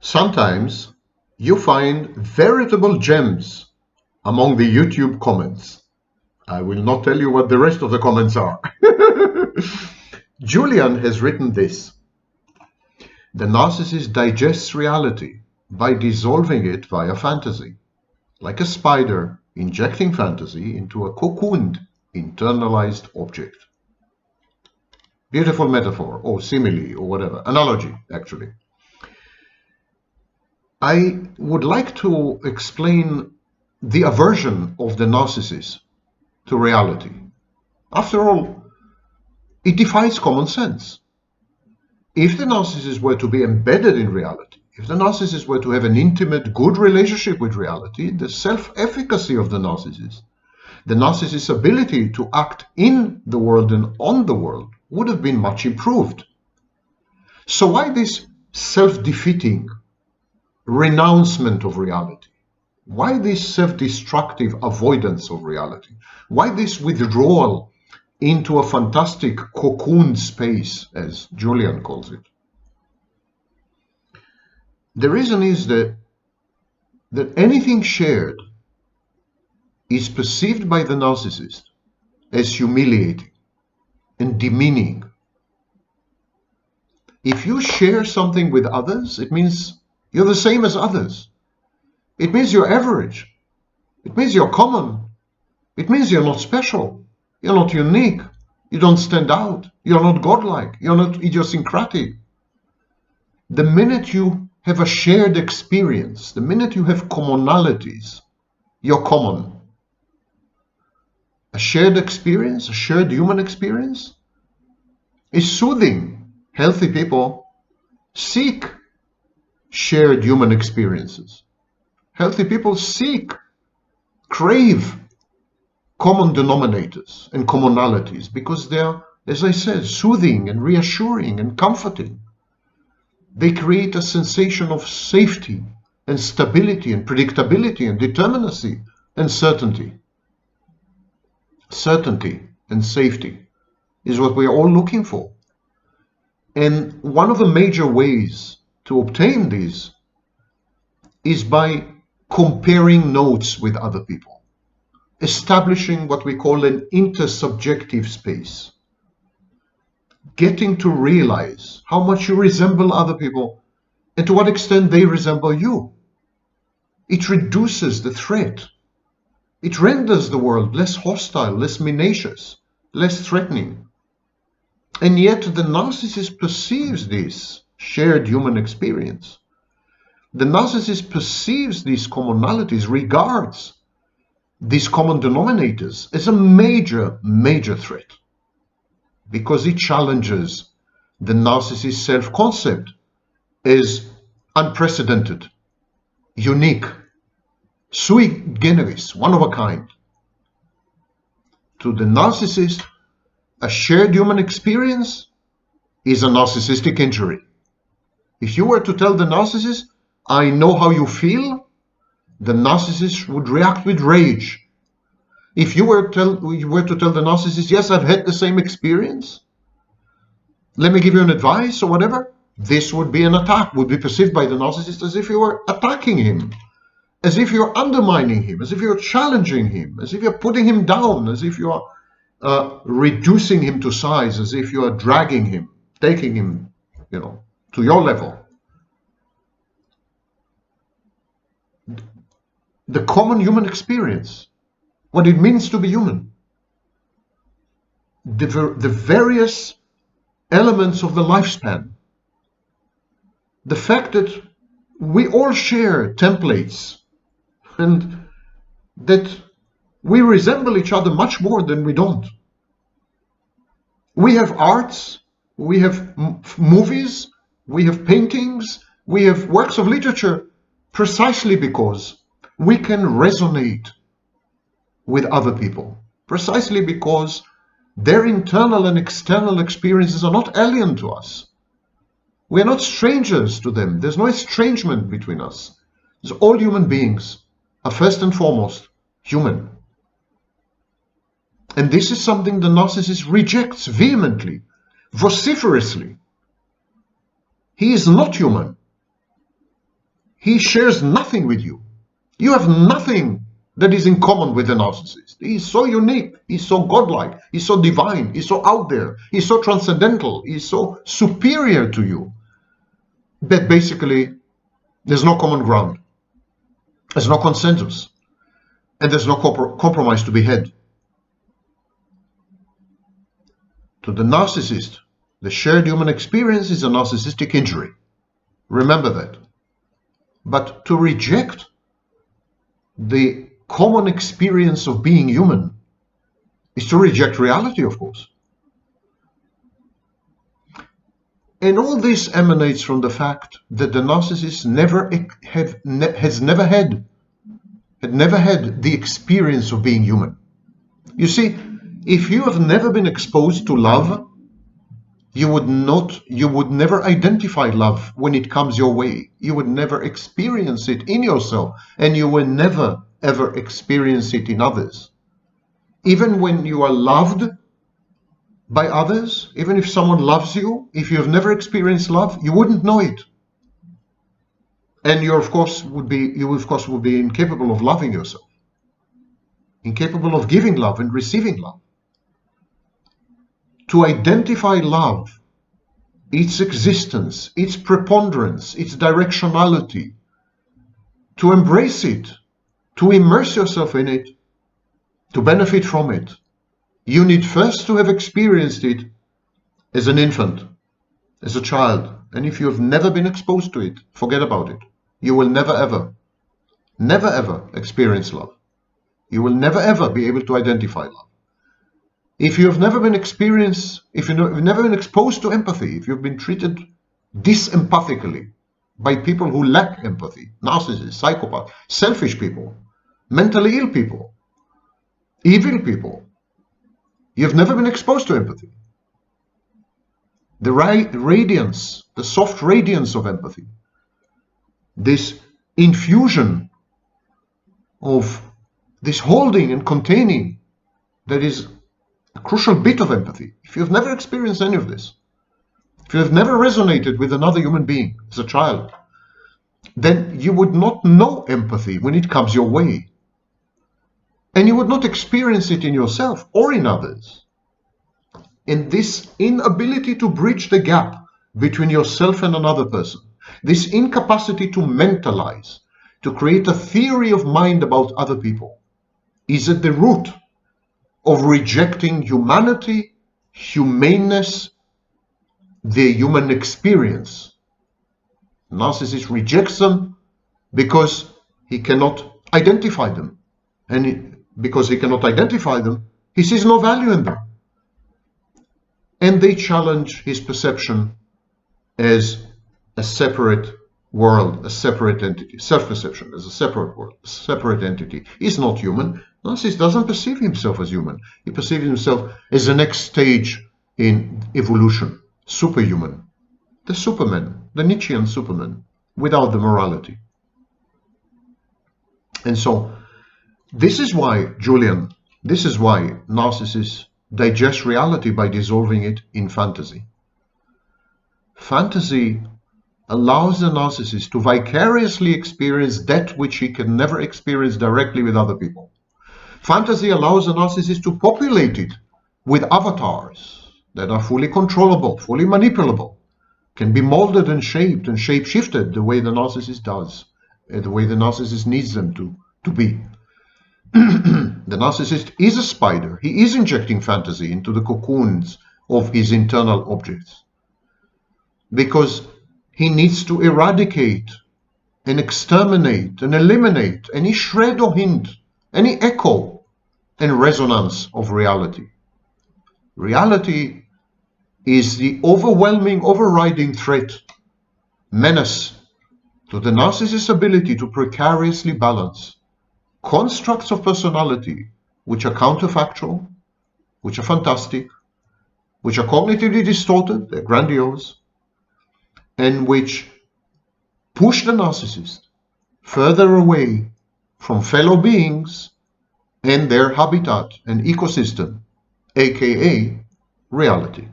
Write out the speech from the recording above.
Sometimes you find veritable gems among the YouTube comments. I will not tell you what the rest of the comments are. Julian has written this: the narcissist digests reality by dissolving it via fantasy, like a spider injecting fantasy into a cocooned, internalized object. Beautiful metaphor, or simile, or whatever. Analogy, actually. I would like to explain the aversion of the narcissist to reality. After all, it defies common sense. If the narcissist were to be embedded in reality, if the narcissist were to have an intimate, good relationship with reality, the self-efficacy of the narcissist's ability to act in the world and on the world would have been much improved. So why this self-defeating renouncement of reality? Why this self-destructive avoidance of reality? Why this withdrawal into a fantastic cocoon space, as Julian calls it? The reason is that anything shared is perceived by the narcissist as humiliating and demeaning. If you share something with others, it means you're the same as others. It means you're average. It means you're common. It means you're not special. You're not unique. You don't stand out. You're not godlike. You're not idiosyncratic. The minute you have a shared experience, the minute you have commonalities, you're common. A shared experience, a shared human experience, is soothing. Healthy people seek shared human experiences. Healthy people crave common denominators and commonalities because they are, as I said, soothing and reassuring and comforting. They create a sensation of safety and stability and predictability and determinacy and certainty. Certainty and safety is what we are all looking for. And one of the major ways to obtain these is by comparing notes with other people, establishing what we call an intersubjective space, getting to realize how much you resemble other people and to what extent they resemble you. It reduces the threat. It renders the world less hostile, less minacious, less threatening. And yet the narcissist perceives this shared human experience. The narcissist perceives these commonalities, regards these common denominators as a major, major threat, because it challenges the narcissist's self-concept as unprecedented, unique, sui generis, one of a kind. To the narcissist, a shared human experience is a narcissistic injury. If you were to tell the narcissist, I know how you feel, the narcissist would react with rage. If you were to tell the narcissist, yes, I've had the same experience, let me give you an advice or whatever, this would be an attack, would be perceived by the narcissist as if you were attacking him, as if you're undermining him, as if you're challenging him, as if you're putting him down, as if you are reducing him to size, as if you are dragging him, taking him, to your level. The common human experience, what it means to be human, the various elements of the lifespan, the fact that we all share templates and that we resemble each other much more than we don't. We have arts, we have movies, we have paintings, we have works of literature precisely because we can resonate with other people, precisely because their internal and external experiences are not alien to us. We are not strangers to them. There's no estrangement between us. All human beings are first and foremost human. And this is something the narcissist rejects vehemently, vociferously. He is not human. he shares nothing with you. You have nothing that is in common with the narcissist. He's so unique, he's so godlike, he's so divine, he's so out there, he's so transcendental, he's so superior to you that basically there's no common ground, there's no consensus, and there's no compromise to be had. To the narcissist, the shared human experience is a narcissistic injury. Remember that. But to reject the common experience of being human is to reject reality, of course. And all this emanates from the fact that the narcissist had never had the experience of being human. You see, if you have never been exposed to love, you would never identify love when it comes your way. You would never experience it in yourself, and you will never ever experience it in others. Even when you are loved by others, even if someone loves you, if you have never experienced love, you wouldn't know it. And you of course would be incapable of loving yourself, incapable of giving love and receiving love. To identify love, its existence, its preponderance, its directionality, to embrace it, to immerse yourself in it, to benefit from it, you need first to have experienced it as an infant, as a child. And if you have never been exposed to it, forget about it. You will never ever experience love. You will never ever be able to identify love. If you've never been exposed to empathy, if you've been treated disempathically by people who lack empathy, narcissists, psychopaths, selfish people, mentally ill people, evil people, you've never been exposed to empathy. The radiance, the soft radiance of empathy, this infusion of this holding and containing that is a crucial bit of empathy. If you've never experienced any of this, if you have never resonated with another human being as a child, then you would not know empathy when it comes your way. And you would not experience it in yourself or in others. And this inability to bridge the gap between yourself and another person, this incapacity to mentalize, to create a theory of mind about other people, is at the root of rejecting humanity, humaneness, the human experience. Narcissist rejects them because he cannot identify them. And because he cannot identify them, he sees no value in them. And they challenge his perception as a separate world, a separate entity. Self-perception as a separate world, a separate entity. He's not human. Narcissist doesn't perceive himself as human. He perceives himself as the next stage in evolution, superhuman, the Superman, the Nietzschean Superman, without the morality. And so, this is why, Julian, this is why narcissists digest reality by dissolving it in fantasy. Fantasy allows the narcissist to vicariously experience that which he can never experience directly with other people. Fantasy allows the narcissist to populate it with avatars that are fully controllable, fully manipulable, can be molded and shape-shifted the way the narcissist does, the way the narcissist needs them to be. The narcissist is a spider. He is injecting fantasy into the cocoons of his internal objects because he needs to eradicate and exterminate and eliminate any shred or hint, any echo and resonance of reality. Reality is the overwhelming, overriding threat, menace to the narcissist's ability to precariously balance constructs of personality which are counterfactual, which are fantastic, which are cognitively distorted, they're grandiose, and which push the narcissist further away from fellow beings and their habitat and ecosystem, aka reality.